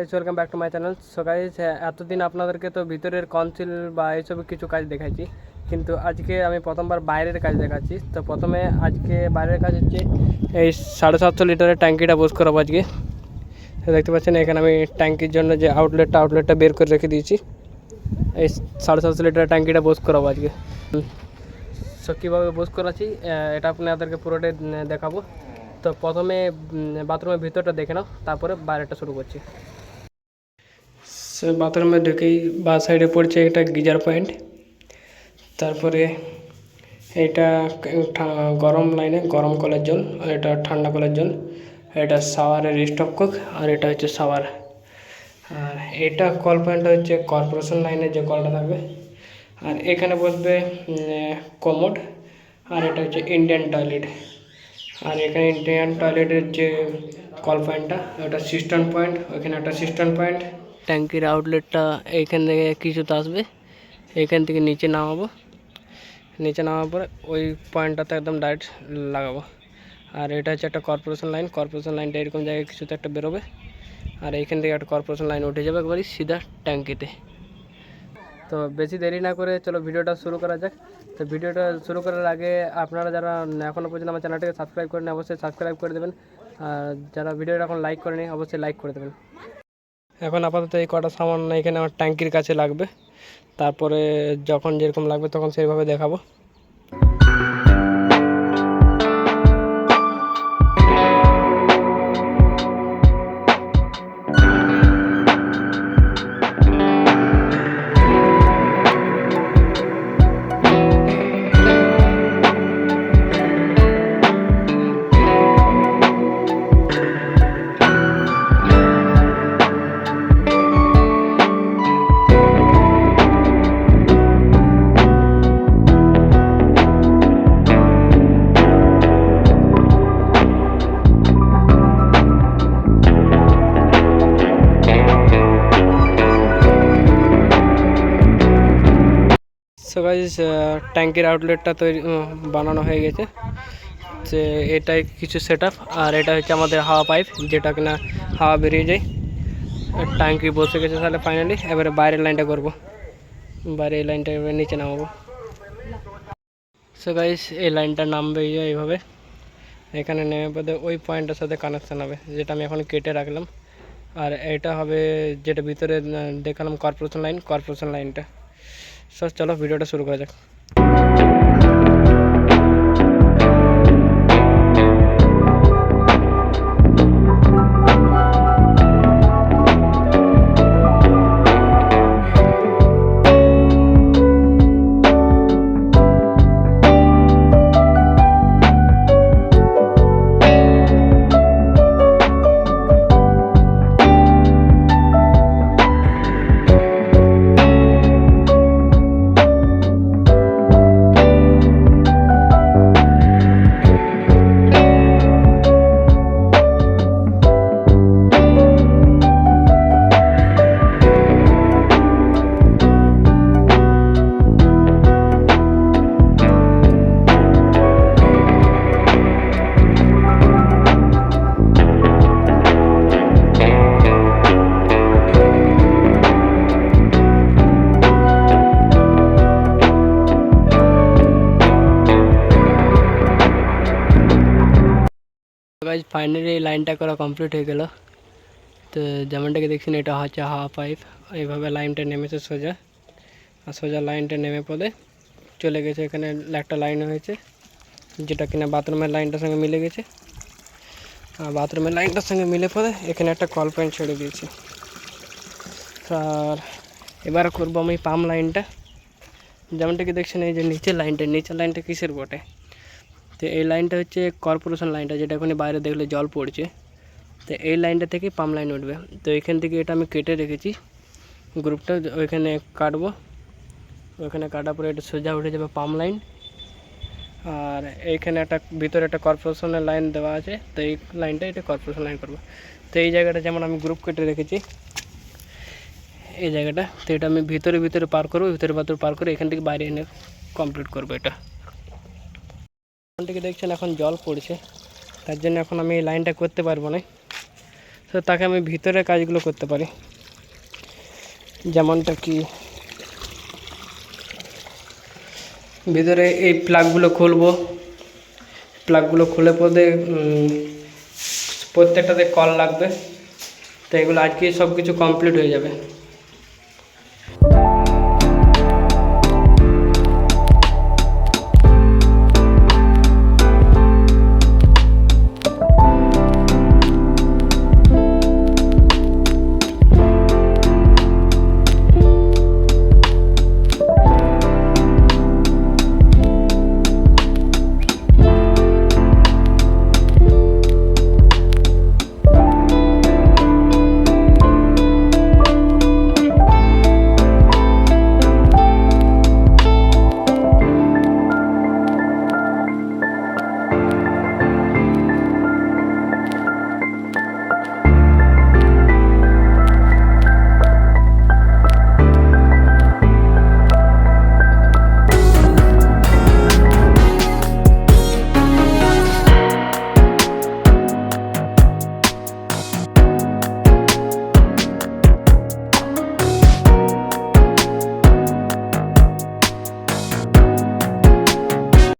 Guys, welcome back to my channel. So guys, এতদিন আপনাদেরকে তো ভিতরের কনসিল বা এইসব কিছু কাজ দেখাচ্ছি, কিন্তু আজকে আমি প্রথমবার বাইরের কাজ দেখাচ্ছি। তো প্রথমে আজকে বাইরের কাজ হচ্ছে এই 750 লিটারের ট্যাঙ্কিটা বোস করাবো আজকে। দেখতে পাচ্ছেন এখানে আমি ট্যাঙ্কির জন্য যে আউটলেটটা বের করে রেখে দিয়েছি। এই 750 লিটারের ট্যাঙ্কিটা বোস করাবো আজকে। সো কীভাবে বোস করাচ্ছি এটা আপনাদেরকে পুরোটাই দেখাবো। তো প্রথমে বাথরুমের ভিতরটা দেখে নাও, তারপরে বাইরেটা শুরু করছি। সে বাথরুমে ঢুকেই বা সাইডে পড়ছে একটা গিজার পয়েন্ট, তারপরে এটা গরম লাইনে গরম কলের জল, আর এটা ঠান্ডা কলের জল। এটা শাওয়ারের স্টপকক, আর এটা হচ্ছে শাওয়ার। আর এটা কল পয়েন্টটা হচ্ছে কর্পোরেশন লাইনের যে কলটা থাকবে। আর এখানে বসবে কমোড, আর এটা হচ্ছে ইন্ডিয়ান টয়লেট। আর এখানে ইন্ডিয়ান টয়লেটের যে কল পয়েন্টটা, ওটা সিস্টেম পয়েন্ট, ওইখানে একটা সিস্টেম পয়েন্ট। ট্যাঙ্কির আউটলেটটা এইখান থেকে কিছুটা আসবে, এইখান থেকে নিচে নামাবো। নিচে নামার পরে ওই পয়েন্টটাতে একদম ডাইরেক্ট লাগাবো। আর এটা হচ্ছে একটা কর্পোরেশন লাইন। কর্পোরেশন লাইনটা এরকম জায়গায় কিছুতে একটা বেরোবে, আর এইখান থেকে একটা কর্পোরেশন লাইন উঠে যাবে একবারই সিধা ট্যাঙ্কিতে। তো বেশি দেরি না করে চলো ভিডিওটা শুরু করা যাক। তো ভিডিওটা শুরু করার আগে আপনারা যারা এখনও পর্যন্ত আমার চ্যানেলটাকে সাবস্ক্রাইব করেন, অবশ্যই সাবস্ক্রাইব করে দেবেন। আর যারা ভিডিওটা এখন লাইক করেনি, অবশ্যই লাইক করে দেবেন। এখন আপাতত এই কটা সামান এখানে আমার ট্যাঙ্কির কাছে লাগবে, তারপরে যখন যেরকম লাগবে তখন সেইভাবে দেখাবো। সো গাইস, ট্যাঙ্কির আউটলেটটা তৈরি বানানো হয়ে গেছে। যে এটাই কিছু সেটআপ, আর এটা হচ্ছে আমাদের হাওয়া পাইপ, যেটা কিনা হাওয়া বেরিয়ে যায়। ট্যাঙ্কি বসে গেছে তাহলে ফাইনালি। এবারে বাইরের লাইনটা করব, বাইরে এই লাইনটা এবারে নিচে নামাবো। সো গাইস, এই লাইনটা নামবে এইভাবে, এখানে নেমে পদে ওই পয়েন্টের সাথে কানেকশান হবে, যেটা আমি এখন কেটে রাখলাম। আর এটা হবে যেটা ভিতরে দেখালাম কর্পোরেশন লাইনটা। সো চলো ভিডিওটা শুরু করা যাক। গাইজ ফাইনালি এই লাইনটা করা কমপ্লিট হয়ে গেল। তো যেমনটাকে দেখছেন, এটা হচ্ছে হাওয়া পাইপ। এইভাবে লাইনটা নেমেছে সোজা, আর সোজা লাইনটা নেমে পড়ে চলে গেছে। এখানে একটা লাইন হয়েছে, যেটা কিনা বাথরুমের লাইনটার সঙ্গে মিলে গেছে। আর বাথরুমের লাইনটার সঙ্গে মিলে পড়ে এখানে একটা কল পয়েন্ট ছেড়ে দিয়েছি। আর এবার করবো আমি পাম্প লাইনটা। যেমনটাকে দেখছেন, এই যে নিচের লাইনটা কিসের বটে? তো এই লাইনটা হচ্ছে কর্পোরেশন লাইনটা, যেটা এখন বাইরে দেখলে জল পড়ছে। তো এই লাইনটা থেকে পাম্প লাইন উঠবে। তো এখান থেকে এটা আমি কেটে রেখেছি গ্রুপটা, ওইখানে কাটবো। ওইখানে কাটার পরে এটা সোজা উঠে যাবে পাম্প লাইন। আর এইখানে একটা ভিতরে একটা কর্পোরেশনের লাইন দেওয়া আছে, তো এই লাইনটা এটা কর্পোরেশন লাইন করবো। তো এই জায়গাটা যেমন আমি গ্রুপ কেটে রেখেছি, এই জায়গাটা, তো এটা আমি ভিতরে পার করবো, ভিতরে পার করে এখান থেকে বাইরে এনে কমপ্লিট করবো এটা। এখান থেকে দেখছেন এখন জল পড়ছে, তার জন্য এখন আমি এই লাইনটা করতে পারবো না। তো তাকে আমি ভিতরে কাজগুলো করতে পারি, যেমনটা কি ভিতরে এই প্লাগগুলো খুলবো, প্লাগগুলো খুলে পরে প্রত্যেকটাতে কল লাগবে। তো এগুলো আজকেই সব কিছু কমপ্লিট হয়ে যাবে।